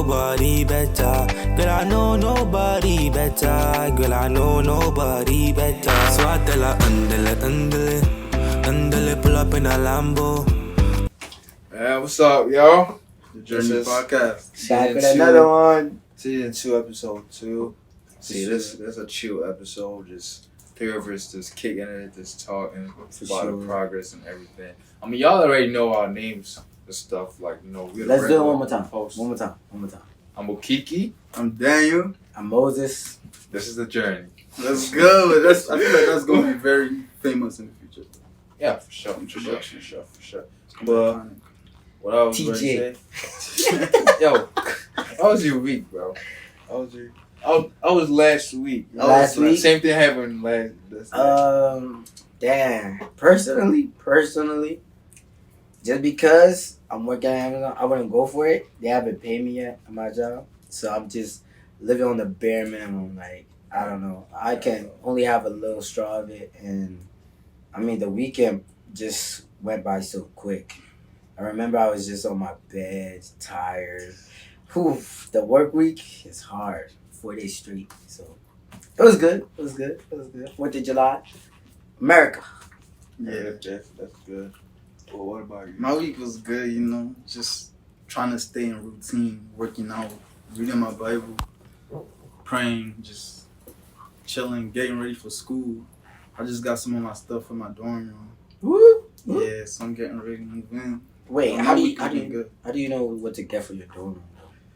nobody better. Girl, I know nobody better. Girl, I know nobody better. So I tell her, andale, pull up in a Lambo. What's up, y'all? The Journey Podcast. Back with another one. Season 2, episode 2. See, this is a chill episode. Just three of us just kicking it, just talking about the progress and everything. I mean, y'all already know our names and stuff. Like, you know, Let's do it one more time. One more time. I'm Okiki. I'm Daniel. I'm Moses. This is the journey. Let's go. I feel like that's going to be very famous in the future. Yeah, for sure. But what I was going to say. Yo, how was your week, bro? I was last week. Last week? Same thing happened last damn. Personally, just because I'm working at Amazon, I wouldn't go for it. They haven't paid me yet at my job. So I'm just living on the bare minimum. Like, I don't know. I can only have a little straw of it. And, I mean, the weekend just went by so quick. I remember I was just on my bed, tired. The work week is hard. 4 days straight. So it was good. 4th of July. America. Yeah, that's good. Well, what about you? my week was good, you know. Just trying to stay in routine, working out, reading my Bible, praying, just chilling, getting ready for school. I just got some of my stuff in my dorm room. Woo. Yeah, so I'm getting ready to move in. Wait, My how do week has been you good. know what to get for your dorm room?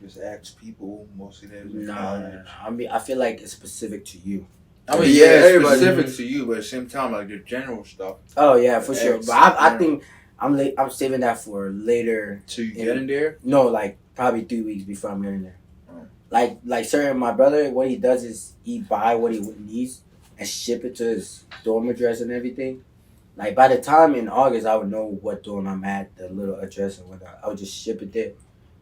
Just ask people. Mostly there's No. I mean, I feel like it's specific to you. I mean, Yeah, it's everybody. specific to you, but at the same time, like the general stuff. Oh yeah, for sure. Yes. But I think I'm saving that for later. So you get in there? No, like probably 3 weeks before I'm getting there. Oh. Like sir, my brother, what he does is he buy what he needs and ship it to his dorm address and everything. Like by the time in August, I would know what dorm I'm at, the little address and whatnot. I would just ship it there.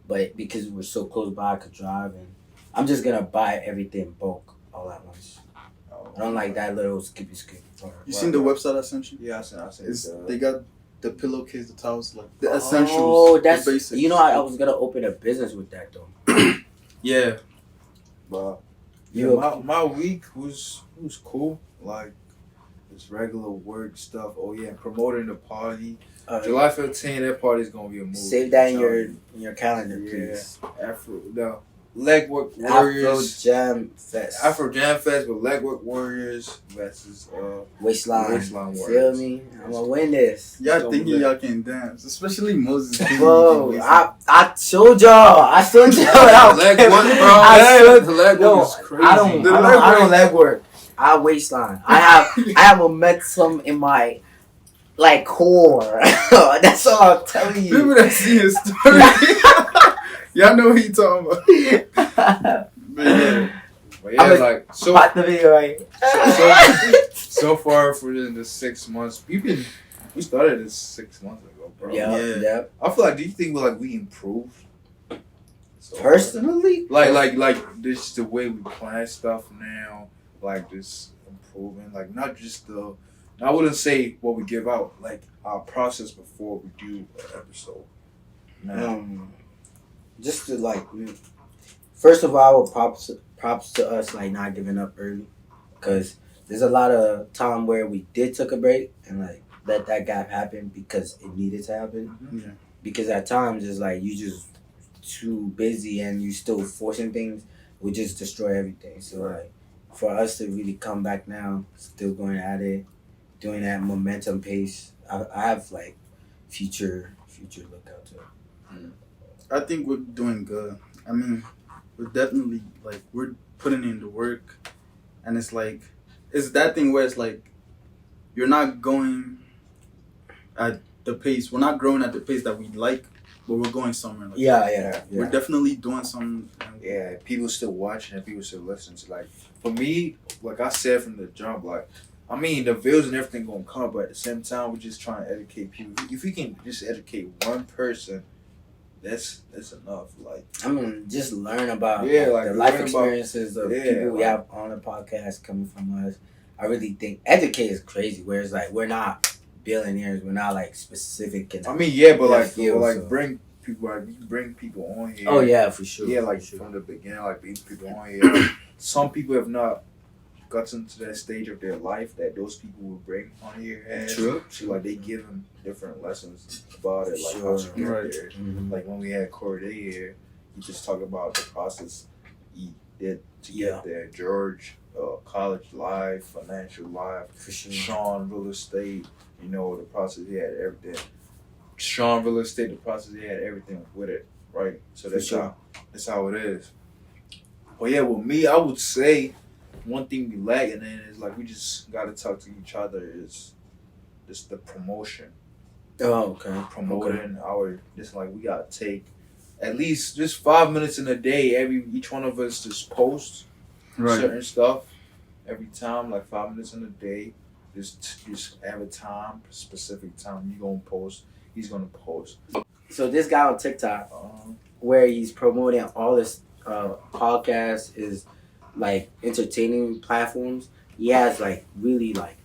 But because we're so close by, I could drive, and I'm just gonna buy everything bulk all at once. I don't like that little skippy skip. You seen the website I sent you? Yeah, I seen They got the pillowcase, the towels, like the essentials. Oh, that's the basics. you know I was gonna open a business with that though. Yeah. But You- my week was cool. Like just regular work stuff. Oh yeah, promoting the party. July 15th, that party's gonna be a movie. Save that in your calendar, Yeah. please. The Legwork Warriors. Afro Jam Fest. Afro Jam Fest with Legwork Warriors versus Waistline. Waistline Feel Warriors. me? I'm gonna win this. Y'all thinking y'all can dance, especially Moses. Bro, I showed y'all. Legwork, bro. The Legwork is crazy. I don't leg work. I waistline. I have momentum in my core. That's all I'm telling you. People that see his story, y'all know what he talking about. But yeah. But yeah, like so Spot the video right. so far for the 6 months, we started this 6 months ago, bro. Yeah. I feel like, do you think we improved? So, Personally, like this the way we plan stuff now, like this improving, like not just I wouldn't say what we give out, like our process before we do an episode. just to first of all, props to us like not giving up early, because there's a lot of time where we did took a break and like let that gap happen because it needed to happen. Yeah. Because at times it's like you just too busy and you still forcing things, we just destroy everything. So like for us to really come back now, still going at it, doing that momentum pace, I have like future look out to it. I think we're doing good. I mean, we're definitely we're putting in the work, and it's that thing where it's like you're not going at the pace. We're not growing at the pace that we like, but we're going somewhere. Yeah. We're definitely doing something. Yeah, people still watching and people still listening to. Like for me, like I said from the jump, like I mean the views and everything gonna come, but at the same time we're just trying to educate people. If we can just educate one person, that's enough. Like I mean, just learn about the the life experiences of people we have on the podcast coming from us. I really think educate is crazy. Whereas like we're not billionaires, we're not like specific. I mean, yeah, but Yeah, like feel like so. bring people like we bring people on here. Oh yeah, for sure. Yeah, like for sure. from the beginning, like bring people on here. Like, some people have not gotten to that stage of their life that those people will bring on here has. True. So like they give them different lessons about it, like Sure. how to get Right. there. Mhm. Like when we had Corey Day here, he just talked about the process he did to Yeah. get there. George, college life, financial life. For sure. Sean, real estate. You know the process he had everything. Sean, real estate, the process he had everything with it, right? So that's sure. how it is. But yeah, with me, I would say one thing we lack, and then is like we just gotta talk to each other. Is just the promotion. Oh, okay. Promoting our just like we gotta take at least just 5 minutes in a day. Each one of us just post Right. certain stuff every time, like 5 minutes in a day. Just have a time, specific time. You gonna post. He's gonna post. So this guy on TikTok, where he's promoting all this podcast is like entertaining platforms. He has like really like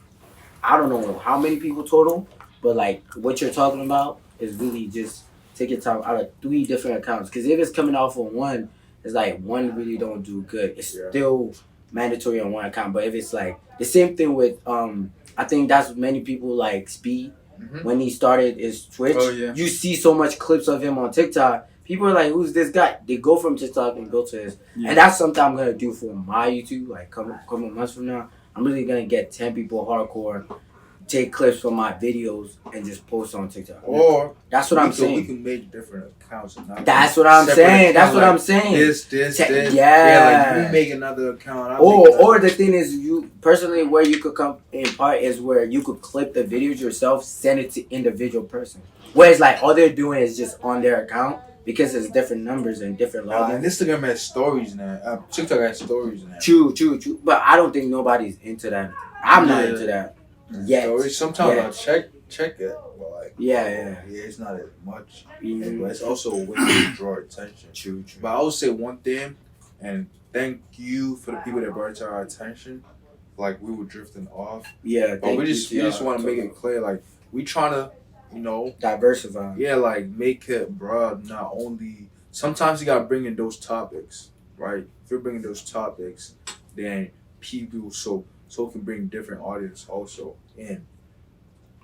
I don't know how many people total, but like what you're talking about is really just taking time out of 3 different accounts. Because if it's coming off on one, it's like one really don't do good. It's still mandatory on one account. But if it's like the same thing with I think that's what many people like Speed. When he started his Twitch, you see so much clips of him on TikTok. People are like, "Who's this guy?" They go from TikTok and go to his, and that's something I'm gonna do for my YouTube. Like, couple months from now, I'm really gonna get 10 people hardcore, take clips from my videos and just post on TikTok. Or that's what I'm saying. We can make different accounts. And that's what I'm saying. That's what I'm saying. This. Yeah. Like you make another account. Or the thing is, you personally where you could come in part is where you could clip the videos yourself, send it to individual person. Whereas like all they're doing is just on their account because it's different numbers and different logins. Instagram has stories now. TikTok has stories now. True. But I don't think nobody's into that. I'm not into that yet. Stories. Sometimes I'll check it. But like yeah, it's not as much. Mm-hmm. But it's also a way to draw attention. True. But I would say one thing, and thank you for the people that brought it to our attention. Like we were drifting off. Yeah, but we just want to make it clear. Like we trying to, diversify. Yeah, like make it broad. Not only sometimes you gotta bring in those topics, right? If you're bringing those topics, then people so can bring different audience also in.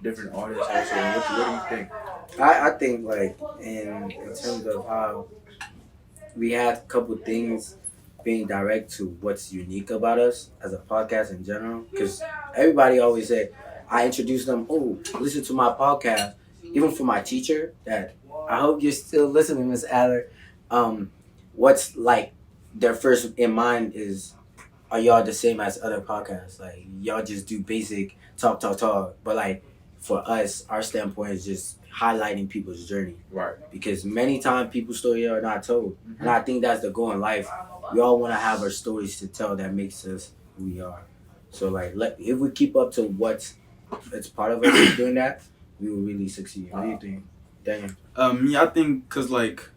Different audience also. What do you think? I think like in terms of how we had a couple things being direct to what's unique about us as a podcast in general, because everybody always say I introduce them, listen to my podcast, even for my teacher that I hope you're still listening, Miss Adler. What's like their first in mind is, are y'all the same as other podcasts? Like y'all just do basic talk, but like for us, our standpoint is just highlighting people's journey. Right. Because many times people's stories are not told. Mm-hmm. And I think that's the goal in life. We all want to have our stories to tell that makes us who we are. So like, if we keep up to what's part of us doing that, we will really succeed. What do you think? Daniel? I think because like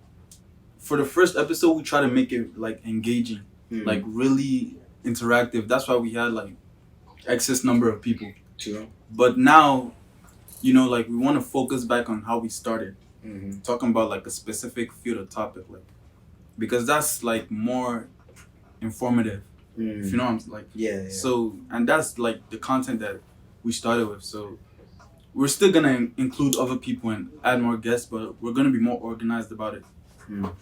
for the first episode, we try to make it like engaging, like really interactive. That's why we had like excess number of people. True. But now, like we want to focus back on how we started, talking about like a specific field of topic, like because that's like more informative. If you know what I'm like. Yeah. So and that's like the content that we started with. So we're still gonna include other people and add more guests, but we're gonna be more organized about it.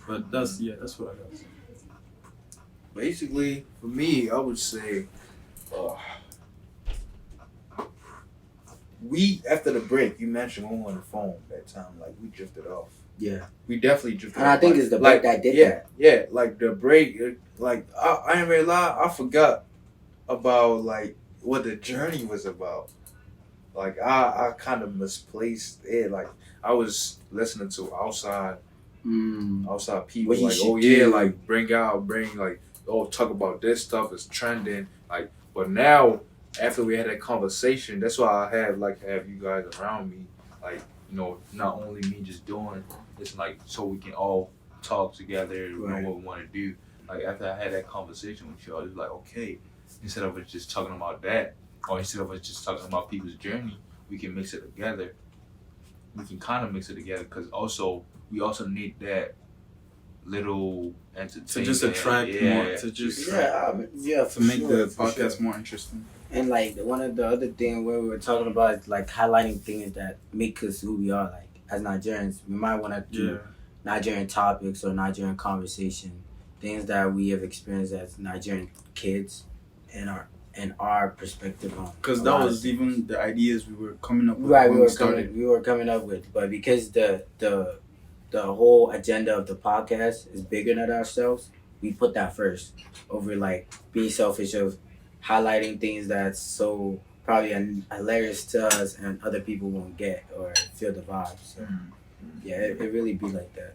But that's what I got. Basically, for me, I would say, we after the break, you mentioned when we were on the phone that time, like we drifted off. Yeah. We definitely drifted and off. I think it's the break that did that. Yeah, like the break, like I ain't really lie, I forgot about like what the journey was about. Like I kind of misplaced it. Like I was listening to outside people, like bring like talk about this stuff is trending. Like, but now after we had that conversation, that's why I have you guys around me. Like, not only me just doing this, like so we can all talk together, know what we want to do. Like after I had that conversation with y'all, it's like okay, instead of us just talking about that, or instead of us just talking about people's journey, we can mix it together. We can kind of mix it together because also we also need that little entertainment To just attract more, to just for to make sure, the for podcast sure. more interesting. And like one of the other things where we were talking about is like highlighting things that make us who we are. Like as Nigerians, we might want to do Nigerian topics or Nigerian conversation, things that we have experienced as Nigerian kids, and our perspective on. Because that was even the ideas we were coming up with Right, when we started. we were coming up with, but because the whole agenda of the podcast is bigger than ourselves, we put that first over like being selfish of highlighting things that's so probably hilarious to us and other people won't get or feel the vibe. So yeah, it really be like that.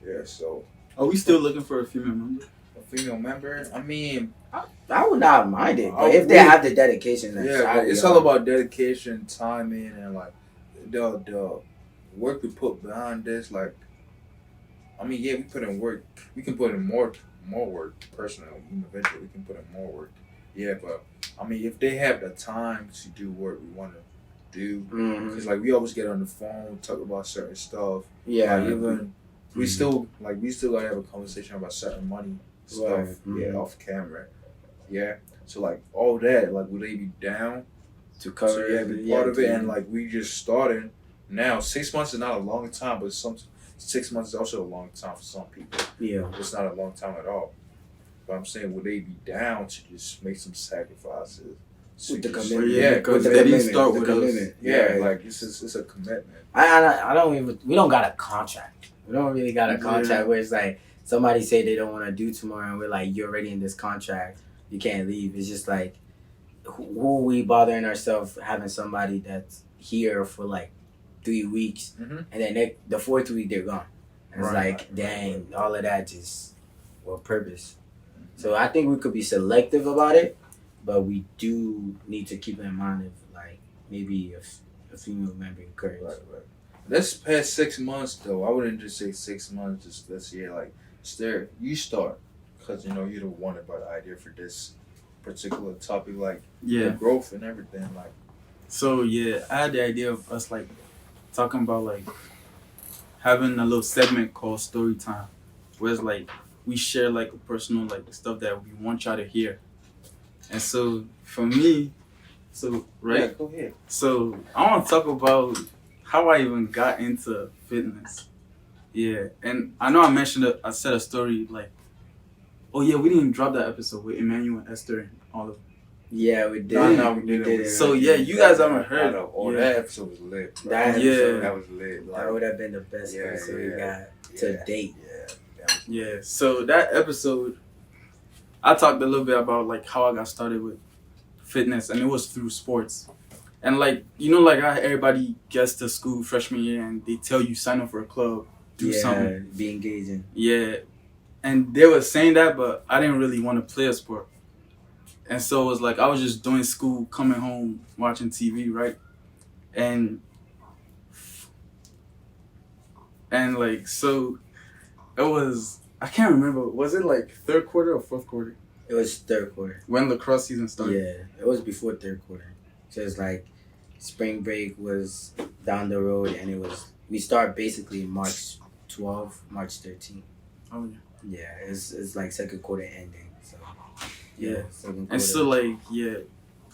Yeah, so Are we still looking for a female member? a female member. I mean, I would not mind it, but I if they would- have the dedication, then yeah, but it's all about dedication, timing, and like the work we put behind this. Like, I mean, yeah, we put in work. We can put in more work personally. Eventually, we can put in more work. Yeah, but I mean, if they have the time to do what we want to do, because like we always get on the phone, talk about certain stuff. Yeah, Like, even we still gotta have a conversation about certain money stuff. Right. Yeah, off camera. Yeah. So like all that, like would they be down to cover to be part of it? And like we just started now. 6 months is not a long time, but 6 months is also a long time for some people. yeah. It's not a long time at all. But I'm saying, would they be down to just make some sacrifices? With the just- commitment. Yeah, because With the they didn't commitment, start the with us. commitment. yeah, like it's a commitment. I don't even, we don't got a contract. We don't really got a contract where it's like somebody say they don't want to do tomorrow and we're like, you're already in this contract, you can't leave. It's just like, who we bothering ourselves having somebody that's here for like 3 weeks Mhm. and then the 4th week they're gone. And it's Right. like, dang, all of that just, what purpose? So I think we could be selective about it, but we do need to keep in mind if like maybe a female member occurs. Right. This past 6 months though, I wouldn't just say 6 months. Just let's say like, you start, because you know you're the one about the idea for this particular topic, like the growth and everything. Like, So yeah, I had the idea of us like talking about like having a little segment called story time, where it's like we share like a personal like stuff that we want y'all to hear. And so for me, yeah, go ahead. So I want to talk about how I even got into fitness. Yeah, and I know I said a story like, oh yeah, we didn't drop that episode with Emmanuel and Esther and all of them. Yeah, we did. No, we did it. So yeah, you guys haven't heard. That episode was lit. Bro. That That was lit. That would have been the best Yeah, episode we yeah. got to date. Yeah, so that episode, I talked a little bit about like how I got started with fitness, and it was through sports. And like, you know, like how everybody gets to school freshman year and they tell you sign up for a club, do something. Be engaging. Yeah, and they were saying that, but I didn't really want to play a sport. And so it was like I was just doing school, coming home, watching TV, right? And like, so it was, I can't remember, was it like third quarter or fourth quarter It was 3rd quarter. when lacrosse season started? Yeah, it was before 3rd quarter. So it's like spring break was down the road, and we start basically March 12th, March 13th. Oh yeah. Yeah, it's like 2nd quarter ending. So Yeah. 2nd quarter. And so like, yeah,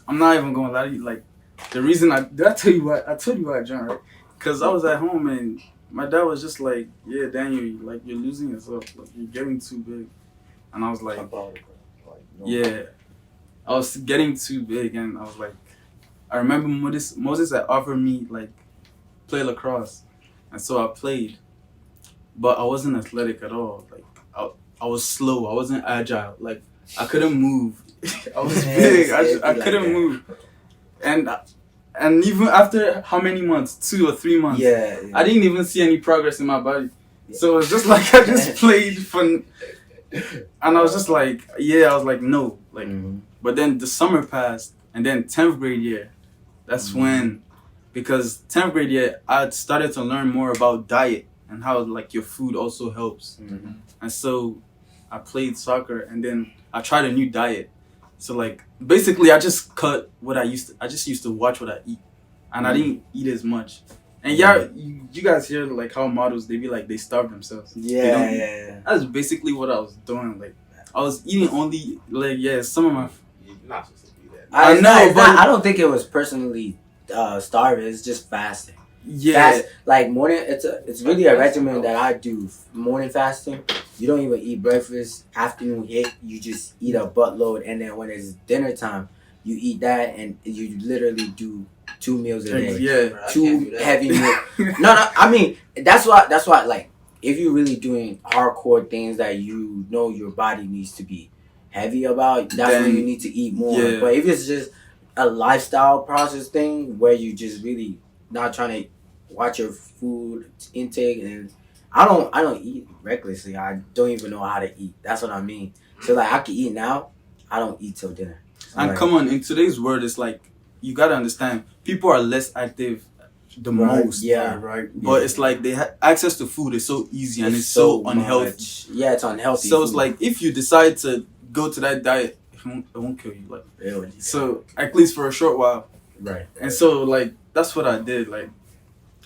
I'm not even gonna lie to you, like the reason I told you why I joined, right? Cause I was at home and my dad was just like, yeah, Daniel, like you're losing yourself, like you're getting too big. And I was like, yeah, I was getting too big, and I was like, I remember Moses had offered me like play lacrosse, and so I played, but I wasn't athletic at all. Like I was slow, I wasn't agile, like I couldn't move. I was big, I couldn't move, and even after how many months, 2 or 3 months, yeah. I didn't even see any progress in my body. So it was just like I just played for, and I was just like, I was like, no, like. But then the summer passed, and then 10th grade year, that's when, because 10th grade year, I started to learn more about diet and how like your food also helps. And so I played soccer, and then I tried a new diet. So like basically I just cut what I just used to watch what I eat, and I didn't eat as much. And yeah, you guys hear like how models they be like they starve themselves. Yeah. That's basically what I was doing. Like I was eating only like some of my. You're not supposed to do that. I know, but I don't think it was personally starving. It's just fasting. Yeah, Like morning. It's really a regimen that I do. Morning fasting. You don't even eat breakfast. Afternoon hit. You just eat a buttload, and then when it's dinner time, you eat that, and you literally do 2 meals a day. yeah. Bro, I can't 2 do that. heavy meals. No. I mean, that's why. Like, if you're really doing hardcore things that you know your body needs to be heavy about, that's when you need to eat more. Yeah. But if it's just a lifestyle process thing where you just really not trying to watch your food intake, and I don't eat recklessly. I don't even know how to eat. That's what I mean. So like I can eat now. I don't eat till dinner. So, And like, come on, in today's world, it's like you gotta understand people are less active the most. Yeah. Right. But it's like they have access to food is so easy and it's so unhealthy. much. Yeah, it's unhealthy. So it's food. like if you decide to go to that diet, it won't kill you. Like Really. so, at least for a short while. Right. And so like that's what I did. Like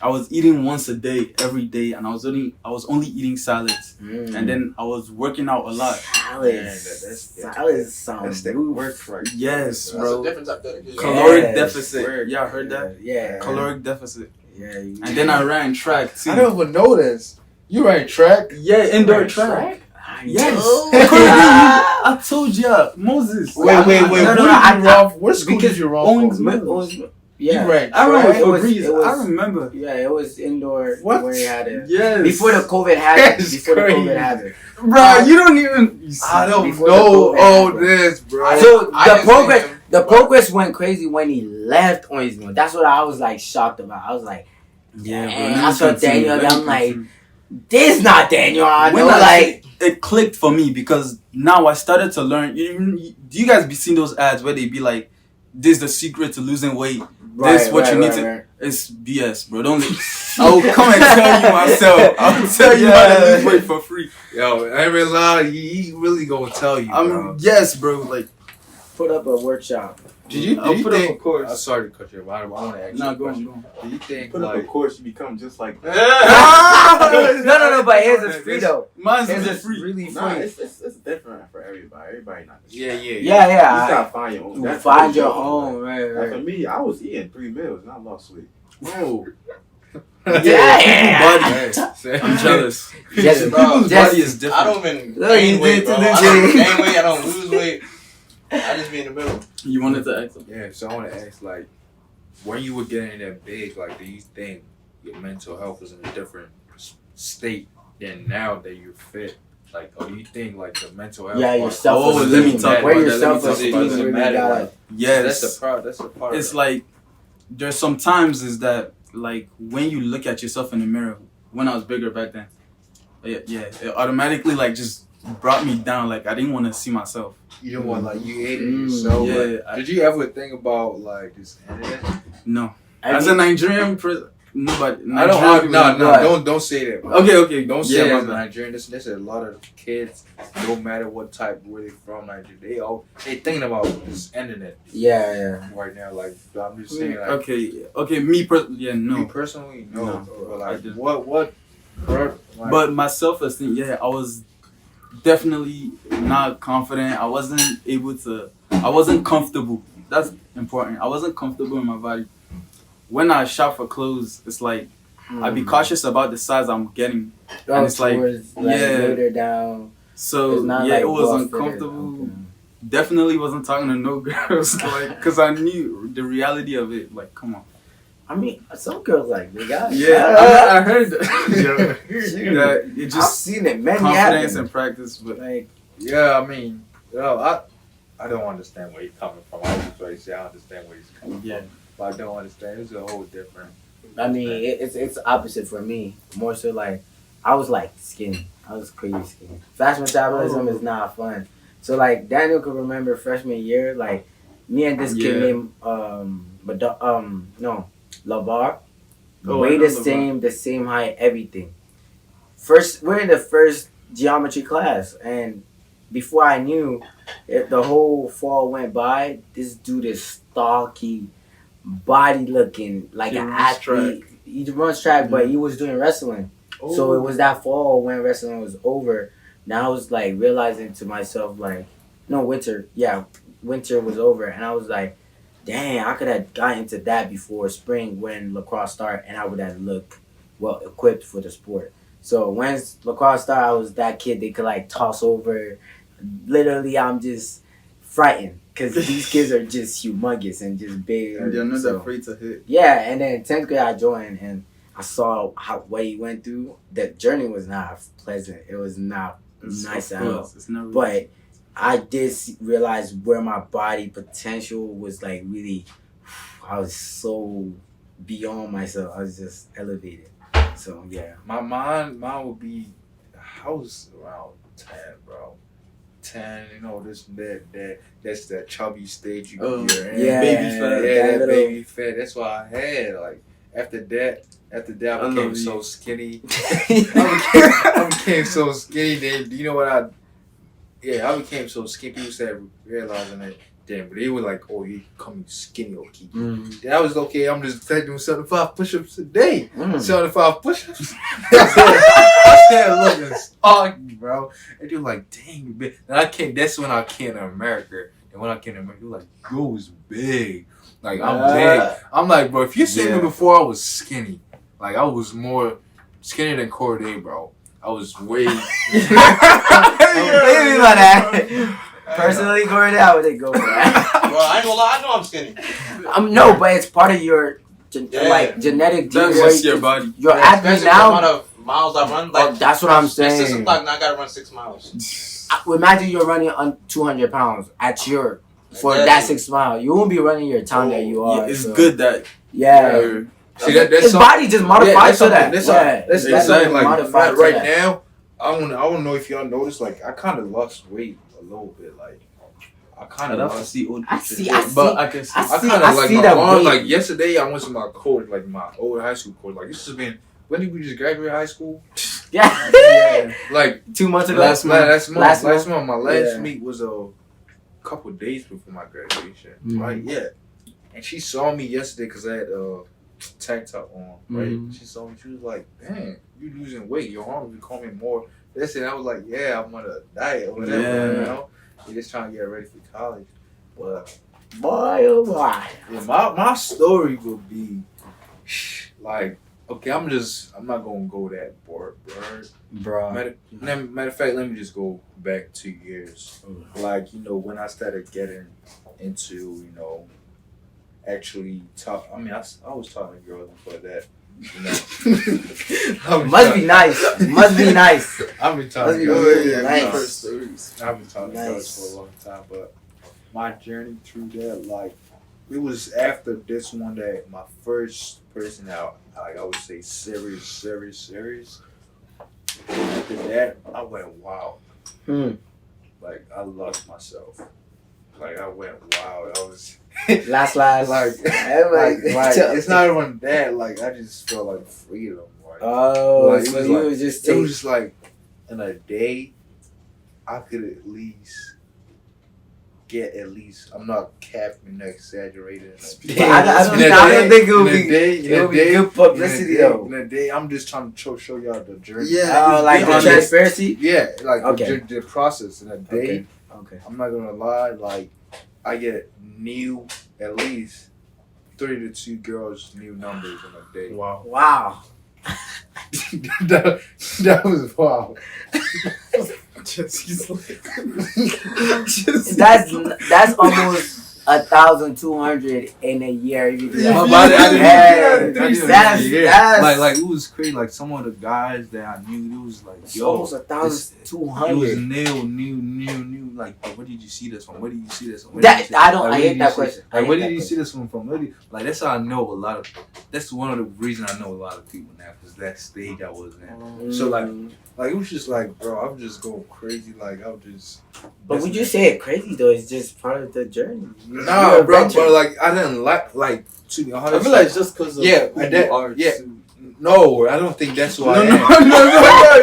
I was eating once a day, every day, and I was only eating salads. And then I was working out a lot. Salads. Salads sound That's the good. work right. Yes, That's a bro. different type of Caloric Yes. deficit. Yeah, I heard that. Yeah. Caloric deficit. Yeah. And then I ran track too. I don't even know this. You ran track? Yeah, indoor Ran track. Yes. know. I told ya, Moses. Wait. No, Where no, did no, you I- run? What school because did you run Owens from? Mills. Yeah. You ran I ran track? with Febreze. It was- I remember. Yeah, it was indoor What? where you had it. Yes. Before the COVID happened. That's Before the crazy. COVID happened. Bro, you don't even. You see. I don't Before the know COVID all happened. this, bro. So I the didn't progress, see him, the but- progress went crazy when he left Orange Mill. That's what I was like shocked about. I was like, Yeah, bro. and let I me saw continue, Daniel, let me I'm like, continue. this not Daniel. I know, When like, it clicked for me because now I started to learn. Do you guys be seeing those ads where they be like, "This is the secret to losing weight. This what you need to." right. It's BS, bro. Don't. I'll come and tell you myself. I'll tell you how to lose weight for free. Yo, I ain't gonna lie, he really gonna tell you, bro. Yes, bro. Like, Put up a workshop. I'll put up a course. I'm sorry to cut you off. I want to ask you Nah, a go on, question. go on. Do you think, Put up a like... course, you become just like that. No, but his is free though. Mine's His really is free. really free. Nah, it's different for everybody. Everybody not. Yeah. Yeah, You yeah. gotta find your own. You That's find what your it's own, like. right, Like for right. me, I was eating 3 meals and I lost weight. Whoa. Yeah. I'm jealous. Just, Bro, People's just- body is different. I don't even Look, gain you weight, did bro. to I the don't gym. gain weight. I don't lose weight. I just be in the middle. You wanted to ask. Yeah, so I want to ask, like, when you were getting that big, like, do you think your mental health was in a different state than now that you're fit? Like, or do you think, like, the mental health... Yeah, part- your self-esteem. let me talk Where about your that, let me talk self-esteem about that. really Matter, got like, Yes. That's the part. It's like there's sometimes is that like when you look at yourself in the mirror. When I was bigger back then, it automatically like just brought me down. Like I didn't want to see myself. You know what, like, you hated Mm. yourself. Yeah, Like, did you ever think about, like, just ending it? No, I as mean, a Nigerian person, nobody. I don't. Nigerian people- No. Don't say that. Bro. Okay. Don't Yeah, say my as a bad. Nigerian. There's a lot of kids, no matter what type, where they from, Nigeria. They thinking about just ending it yeah. right now. Like, I'm just saying, like, Okay. Me me no. personally, no. No. But, I like, didn't. what, bro? Like, But my self-esteem, I was definitely not confident. I wasn't comfortable. That's important. I wasn't comfortable in my body. When I shop for clothes, it's like I be cautious about the size I'm getting. And it's like, later down. So It's not yeah, like it was well-fitted. uncomfortable. Okay. Definitely wasn't talking to no girls, like, cause I knew the reality of it. Like, come on. I mean, some girls like they got it. Yeah, I heard that. Shoot. That it I've just seen it. Many confidence happen. and practice, but Like, yeah, I mean, I don't understand where he's coming from. I was just ready to say I understand where he's coming from, but I don't understand. It's a whole different. I mean, it's opposite for me. More so like, I was like skinny. I was crazy skinny. Fast metabolism is not fun. So like Daniel could remember freshman year, like me and this kid named Lavar. Weigh the same height, everything. We're in the first geometry class, and before I knew, the whole fall went by. This dude is stocky, body looking like an athlete. he runs track, but he was doing wrestling. So it was that fall when wrestling was over. Now I was like realizing to myself like, no, winter. Yeah, winter was over, and I was like, dang, I could have gotten into that before spring when lacrosse started, and I would have looked well equipped for the sport. So when lacrosse started, I was that kid they could like toss over. Literally, I'm just frightened because these kids are just humongous and just big. And they're not so, afraid to hit. yeah, and then 10th grade I joined and I saw what he went through. The journey was not pleasant. It was not nice at all. It's never But I did realize where my body potential was like really. I was so beyond myself. I was just elevated. So yeah. Mine would be. I was around 10, bro. 10, that's that chubby stage you Oh, get in. Yeah, baby fat. Yeah, that little- baby fat. That's what I had. Like after that, I became love so you. skinny. I became so skinny. Then you know what I became so skinny. People started realizing that. Damn, but they were like, "Oh, you becoming skinny, Okiki." That was okay. I'm just doing 75 push-ups a day. 75 push-ups. I started looking stocky, bro. And they were like, "Dang, you big." And that's when I came to America. And when I came to America, they were like, "Bro, was big." Like I'm big. I'm like, bro, if you seen me before, I was skinny. Like I was more skinny than Corday, bro. I was way. Personally, Gordon, I would go for that. Bro, I ain't gonna lie, I know I'm skinny. No, but it's part of your like genetic That's DNA. just your body. Your athlete Especially the amount now. of miles I run. Like, That's what I'm At 6 saying. o'clock now, I gotta run 6 miles. Imagine you're running on 200 pounds at your for Exactly. that 6 mile. You won't be running your time that you are. Yeah, it's so. good that Yeah. See that's His something- body just modified to that. That's That's something like modified right to that. now. I don't know if y'all noticed. Like I kind of lost weight a little bit. Like I kind I'd of have to lost. see old I pictures. see- I but see- I can see. I I see- kind of like see my that arm. weight. Like yesterday, I went to my coach, like my old high school coach. Like this has been. When did we just graduate high school? Yeah. Like 2 months ago. last month. Last Last month. My last Yeah. meet was a couple days before my graduation. Mhm. Right? Yeah. And she saw me yesterday because I had a tank top on. Right? Mhm. She saw me. She was like, "Dang, you losing weight. Your arms becoming more." That's it. I was like, "Yeah, I'm on a diet or whatever." Yeah. You know, you're just trying to get ready for college. But Boy, oh boy. yeah, my story would be like, okay, I'm not gonna go that bored. Bro. Matter of fact, let me just go back 2 years. Like, when I started getting into, actually talk. I mean, I was talking to girls before that. Must be nice. Must be nice. I've been talking to Must be girls. really Yeah, nice. I've been talking to girls for a long time, but my journey through that, like, it was after this one that my first person out, like I would say, serious. After that, I went wild. Like I lost myself. Like I went wild. I was Last. like it's not even that. Like I just felt like freedom. Like, Oh, like, so you was just it was just like in a day, I could at least get I'm not capping, exaggerating. I don't think it would be good publicity though. In a day, I'm just trying to show y'all the journey. Yeah, Oh, like the on transparency. Yeah, like Okay. the process in a day. Okay. I'm not gonna lie, like I get new at least 32 girls new numbers in a day. Wow. that was wild. That's almost 1,200 in a year. If you do that. My body, I didn't Hey, do that. that's Like it was crazy. Like some of the guys that I knew, it was like, yo, almost it was 1,200. new. Like, where did you see this from? Where did you see this from? That I hate that question. Like, where did you see this from? Like, that's how I know a lot of. That's one of the reasons I know a lot of people now, because that stage I was in. So like it was just like, bro, I'm just going crazy. Like I'm just. But would you say it crazy though? It's just part of the journey. Nah, bro, but like I didn't like to be honest. I feel like it's just because of Yeah, who and you that- are. yeah. too. No, I don't think that's who I am. No,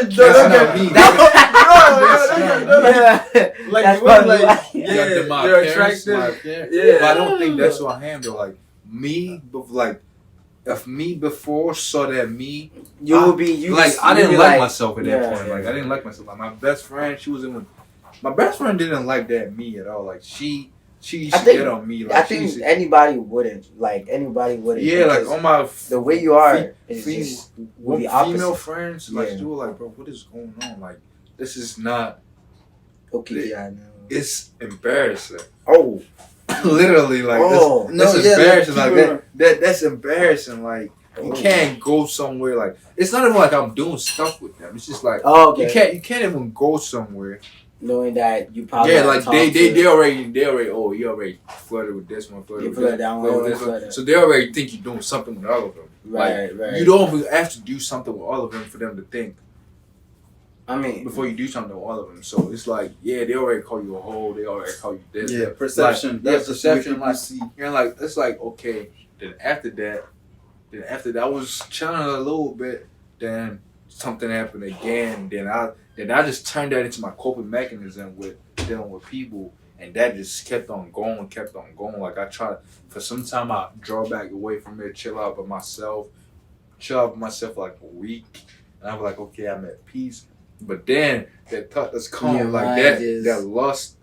That's not me. Like, That's you were probably like, why. yeah, My you're parents, attractive. my parents. Yeah. But I don't think that's who I am though. Like me, but like if me before saw that me, You would be you like just- I you'd didn't be like myself at that yeah, point. yeah. Like I didn't like myself. Like my best friend, she was in. My best friend didn't like that me at all. Like she used I to think- get on me. Like I she think used to, anybody wouldn't. Like anybody wouldn't. yeah, like because on my the way you are fe- is fe- just would be opposite. female friends, like Yeah. they were like, bro, what is going on? Like this is not. Okay, I know. It's embarrassing. Oh, Literally, like Oh. that's No, yeah, embarrassing. like, Like that's embarrassing. Like you can't go somewhere. Like it's not even like I'm doing stuff with them. It's just like oh, okay. you can't even go somewhere. Knowing that you probably Yeah, have like talked they to- already oh you already flirted with this one, flirted You with flirted this, that one, flirted with you this one. flirted. So they already think you're doing something with all of them. right, right. You don't even have to do something with all of them for them to think I mean, before you do something with all of them. So it's like, yeah, they already call you a hoe. They already call you this. Yeah, perception. Like, That's yeah, just the way perception. people Like see. you're like, it's like okay. Then after that, I was chilling a little bit. Then something happened again. Then I just turned that into my coping mechanism with dealing with people, and that just kept on going. Like I tried for some time, I draw back away from it, chill out by myself like a week, and I'm like, okay, I'm at peace. But then that thought that's coming, Your like mind that is- that lust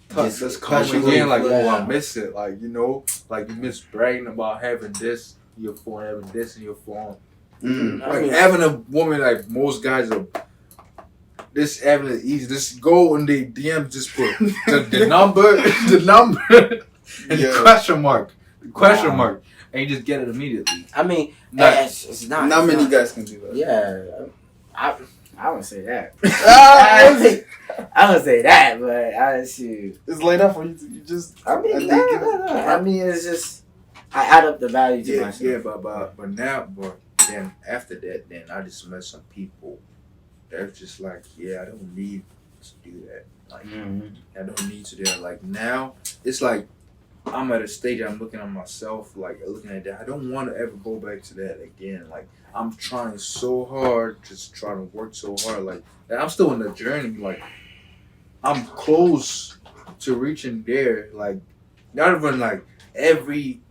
thought just that's coming constantly again, like, oh, I flying. miss it, like, you know, like you miss bragging about having this in your phone, having this in your phone. Mm. I Like mean- having a woman, like most guys are. This having it easy. Just go in the DM, just put the number, and Yeah. the question mark, Wow. and you just get it immediately. I mean, Like, it's not. Not it's many not- guys can do that. Yeah, I wouldn't say that. Ah, I would say that, but I shoot. it's laid up for you. You just. I mean, I no, think no, no. I mean, it's just I add up the value to myself. yeah, but then after that, then I just met some people that's just like, yeah, I don't need to do that. Like, Mhm. I don't need to do that. Like now, it's like I'm at a stage. I'm looking at myself, like looking at that. I don't want to ever go back to that again. Like I'm trying so hard, just trying to work so hard. Like and I'm still in the journey. Like I'm close to reaching there. Like not even like every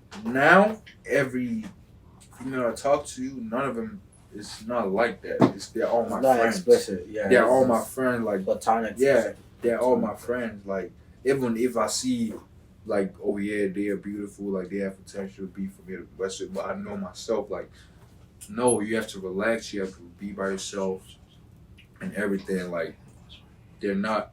female I talk to, none of them is not like that. They're all my Not friends. explicit. Yeah, They're it's all my just friends. Like platonic. yeah, they're all my friends. Like even if I see like, oh yeah, they are beautiful, like they have potential to be for me to invest with, but I know myself, like, no, you have to relax, you have to be by yourself and everything. Like they're not,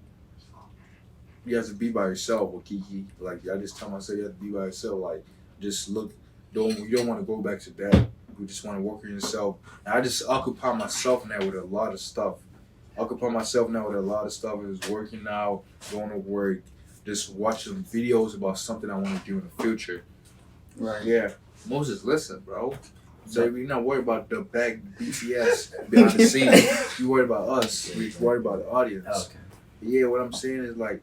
you have to be by yourself, Okiki. Like I just tell myself you have to be by yourself. Like just look, you don't want to go back to that. You just want to work on yourself. And I just occupy myself now with a lot of stuff. Is working out, going to work, just watching videos about something I want to do in the future. Right. Yeah. Moses, listen, bro. So you're not worried about the back BTS behind the scenes. You worried about us. We worried about the audience. Okay. Yeah, what I'm saying is like,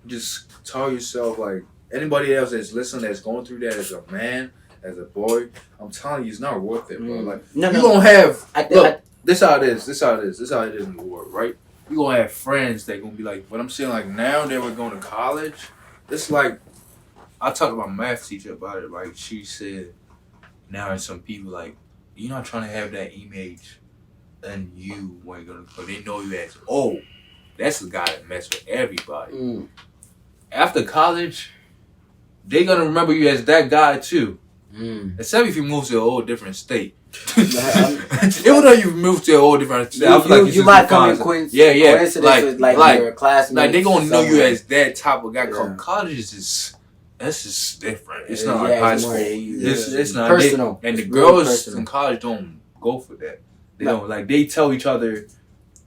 just tell yourself like anybody else that's listening that's going through that as a man, as a boy, I'm telling you, it's not worth it, bro. Like No, you no. gonna have I this how it is in the world, right? You gonna have friends that gonna be like, what I'm saying, like now that we're going to college, it's like I talked to my math teacher about it. Like she said, now there's some people like you're not trying to have that image, and you when you're gonna, but they know you as that's the guy that mess with everybody. Mm. After college, they gonna remember you as that guy too. Mm. Except if you move to a whole different state. Yeah, Even though you've moved to a whole different state, I feel like it's you just might come in coincidence. coincidence with like your classmates. Like they gonna know you somewhere. as that type of guy. Yeah. College is just that's just different. It's Yeah, not like high it's school. more- It's not personal. And the It's really girls personal. in college don't go for that. They No. don't like. They tell each other.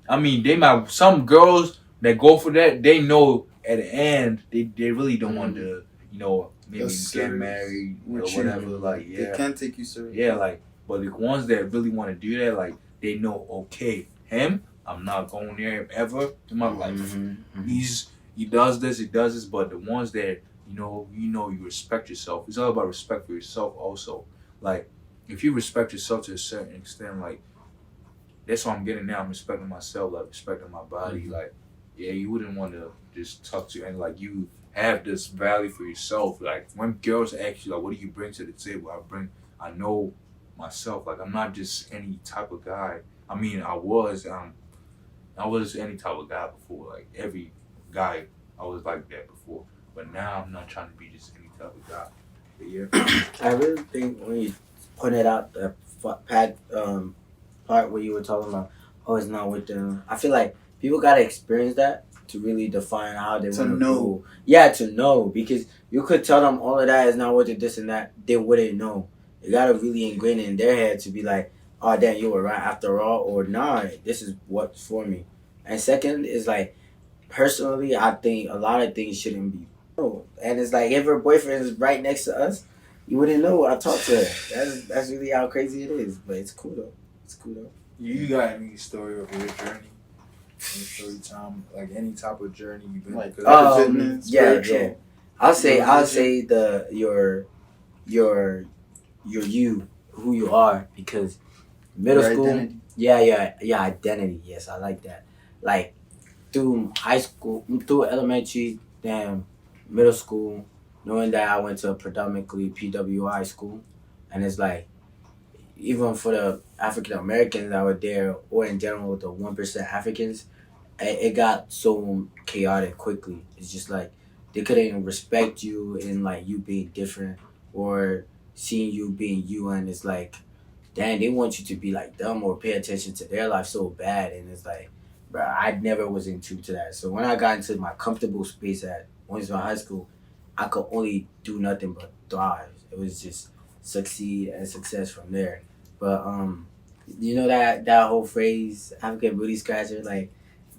I mean, they might. Some girls that go for that, they know at the end they really don't want to. Maybe That's get serious. married or With you. whatever. Like They can't take you serious. yeah, like, but the ones that really want to do that, like, they know, okay, him, I'm not going near him ever in my life. Mhm, mhm. He does this, but the ones that, you respect yourself. It's all about respect for yourself also. Like, if you respect yourself to a certain extent, like, that's what I'm getting now. I'm respecting myself, like, respecting my body. Mhm. Like, yeah, you wouldn't want to just talk to, and, like, you have this value for yourself. Like, when girls ask you, like, what do you bring to the table? I know myself. Like I'm not just any type of guy. I mean, I was any type of guy before. Like every guy, I was like that before. But now I'm not trying to be just any type of guy. But yeah. I really think when you pointed out the part where you were talking about, oh, it's not with them. I feel like people gotta experience that to really define how they To want to know. go. Yeah, to know, because you could tell them all of that is not worth it, this and that. They wouldn't know. You gotta really ingrain it in their head to be like, oh damn, you were right after all, or nah, this is what's for me. And second is like, personally, I think a lot of things shouldn't be. Oh, and it's like if her boyfriend is right next to us, you wouldn't know. I talked to her. That's really how crazy it is. But it's cool though. It's cool though. You got any story of your journey? Any story time, like any type of journey you've been Like, because fitness, Yeah, spiritual. yeah. I'll say religion. your you, who you are, because middle Your school. identity. Yeah, identity. Yes, I like that. Like through high school, through elementary, then middle school, knowing that I went to a predominantly PWI school, and it's like even for the African Americans that were there, or in general the 1% Africans, it got so chaotic quickly. It's just like they couldn't respect you in like you being different or seeing you being you, and it's like, dang, they want you to be like them or pay attention to their life so bad, and it's like, bro, I never was into to that. So when I got into my comfortable space at Winston High School, I could only do nothing but thrive. It was just succeed and success from there. But you know that whole phrase, African booty scratcher, like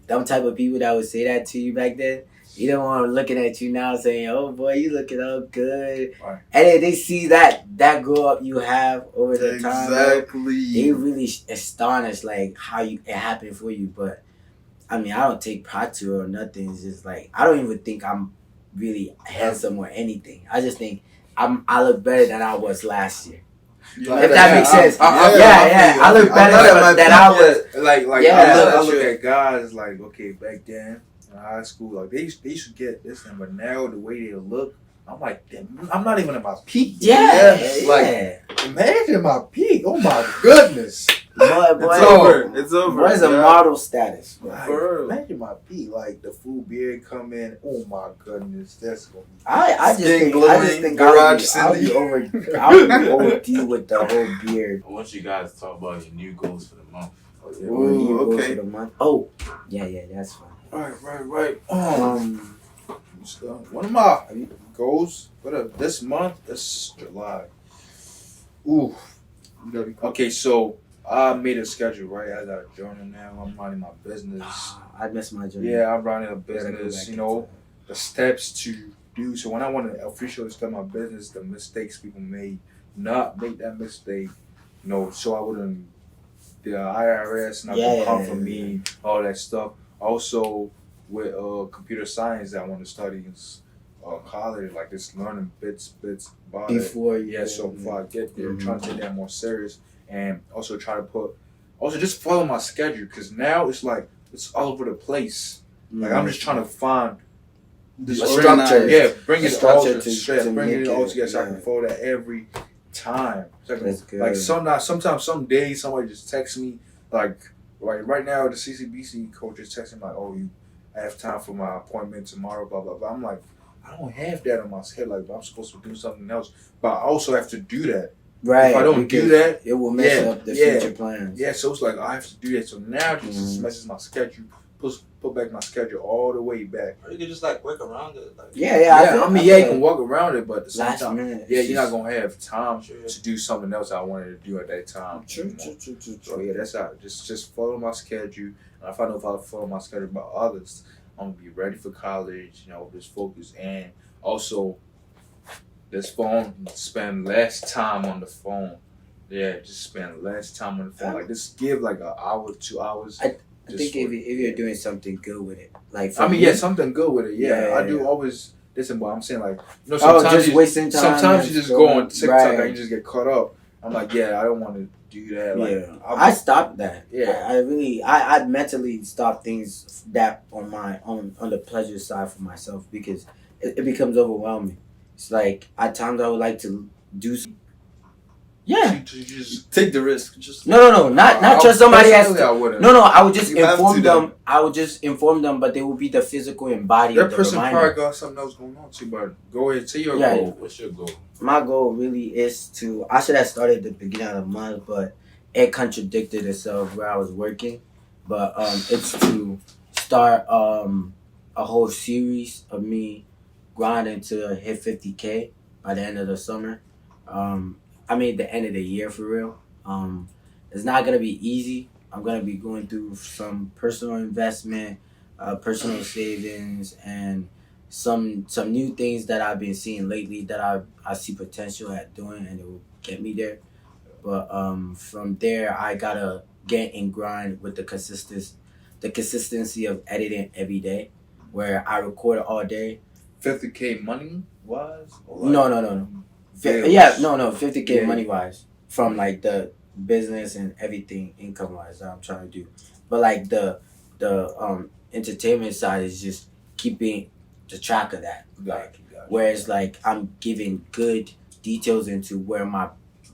them type of people that would say that to you back then. You don't want them looking at you now saying, "Oh boy, you looking all good," Right. and then they see that grow up you have over the time. They Exactly. really astonished like how it happened for you. But I mean, I don't take pride to it or nothing. It's just like I don't even think I'm really handsome or anything. I just think I look better than I was last year. Yeah, If that makes sense. yeah, I look I'm better not at my than peak I was. yet. like Yeah. I look at guys like, okay, back then in high school, like they should get this thing, but now the way they look, I'm like, damn, I'm not even at my peak. Yeah, Like imagine my peak. Oh my goodness. boy, It's over. It's over. Boy's a Yeah. model status. Bro. Like, For real. imagine my peak, like the full beard come in. Oh my goodness, that's gonna be. I just Skin think glowing, I'll garage be Cindy. OD with the whole beard. I want you guys to talk about your new goals for the month. Ooh, Goals okay. for the month. Oh, yeah, that's fine. Right. So, one of my goals for this month is July. Ooh. You gotta be Okay, so I made a schedule, right? I got a journal now. I'm running my business. I missed my journey. Yeah, I'm running a Gotta go business. back You know, into it. the steps to do. So when I want to officially start my business, the mistakes people made, not make that mistake. You know, so I wouldn't. The IRS not gonna come for me, all that stuff. Also, with computer science that I want to study in college, like just learning bits about it. Before you. Yeah, so before I get there, Mhm. trying to take that more serious, and also try to also just follow my schedule, because now it's like it's all over the place. Like I'm just trying to find the Organized. structure. Yeah, bring The it all structure to to bring make it all it, together so I yeah. can follow that every time. So I can- That's good. like sometimes some days somebody just texts me like right now the CCBC coach is texting like, oh, I have time for my appointment tomorrow, blah blah blah. I'm like, I don't have that on my schedule. Like I'm supposed to do something else, but I also have to do that. Right. If I don't do because that, it will mess yeah, up the yeah. future plans. yeah. So it's like I have to do that. So now it just Mhm. messes my schedule. Put back my schedule all the way back. Or you could just like work around it. Like, Yeah. I mean, feel you can walk around it, but at the same last time, minute. yeah, you're not gonna have time True. to do something else I wanted to do at that time. True. So yeah, that's how. Just follow my schedule. And if I know if I follow my schedule about others, I'm gonna be ready for college. You know, just focus, and also this phone. Spend less time on the phone. Yeah, just spend less time on the phone. Like just give like an hour, 2 hours. I think if you're doing something good with it, like for I mean, me, yeah, something good with it. Yeah, Yeah, I do yeah. always listen. But I'm saying like, you know, oh, sometimes just you, wasting time. sometimes and you just go on scrolling. TikTok Right. and you just get caught up. I'm like, yeah, I don't want to do that. Like, Yeah, I stopped that. Yeah. I really, I mentally stopped things that on my on the pleasure side for myself, because it becomes overwhelming. It's like at times I would like to do Yeah. To just Take the risk. Just No. Not trust somebody else. personally, I wouldn't. No. I would just You have inform to, them. I would just inform them, but they will be the physical and body That of the person reminder. probably got something else going on too, but go ahead, say your Yeah. goal. What's your goal? My goal really is to. I should have started at the beginning of the month, but it contradicted itself where I was working. But it's to start a whole series of me grinding to hit 50K by the end of the summer. The end of the year for real. It's not gonna be easy. I'm gonna be going through some personal investment, personal savings, and some new things that I've been seeing lately that I see potential at doing, and it will get me there. But from there, I gotta get and grind with the consistency of editing every day, where I record all day. 50K money wise? No. Bills. Yeah, no, 50K Yeah. money wise from like the business and everything income wise that I'm trying to do, but like the entertainment side is just keeping the track of that. Like whereas like I'm giving good details into where my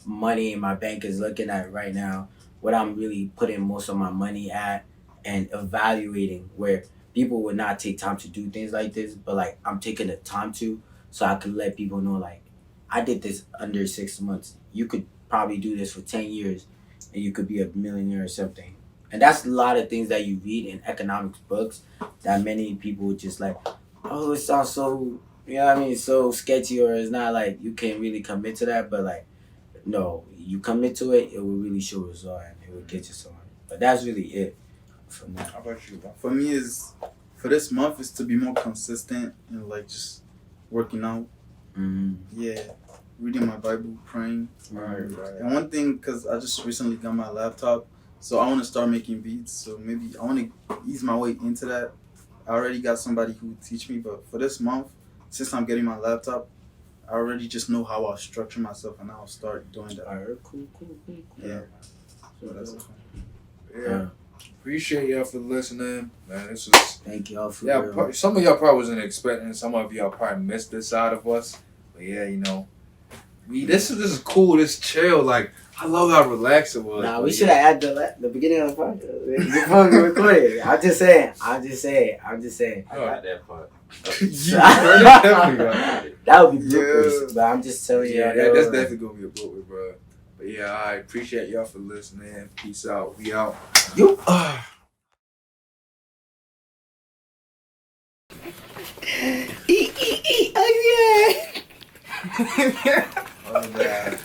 money in my bank is looking at right now, what I'm really putting most of my money at, and evaluating where people would not take time to do things like this, but like I'm taking the time to, so I could let people know like I did this under 6 months. You could probably do this for 10 years and you could be a millionaire or something. And that's a lot of things that you read in economics books that many people just like, oh, it sounds so, so sketchy, or it's not like you can't really commit to that. But like, no, you commit to it, it will really show result and it will get you somewhere. But that's really it from that. How about you, bro? for me is for this month is to be more consistent and like just working out. Yeah, reading my Bible, praying. Right. And one thing, because I just recently got my laptop, so I want to start making beats. So maybe I want to ease my way into that. I already got somebody who would teach me, but for this month, since I'm getting my laptop, I already just know how I'll structure myself and I'll start doing that. Alright, cool. Yeah. So that's it. Yeah. Appreciate y'all for listening, man. This was Thank y'all for real. some of y'all probably wasn't expecting. Some of y'all probably missed this side of us. But yeah, this is cool. This chill. Like I love how relaxed it was. Nah, we should have added the beginning of the podcast before we recorded. I'm just saying. I got that part. That would be bloopers, but I'm just telling you. Yeah, that's definitely gonna be a blooper, bro. But yeah, I appreciate y'all for listening. Peace out. We out. You. Oh yeah. Oh, man.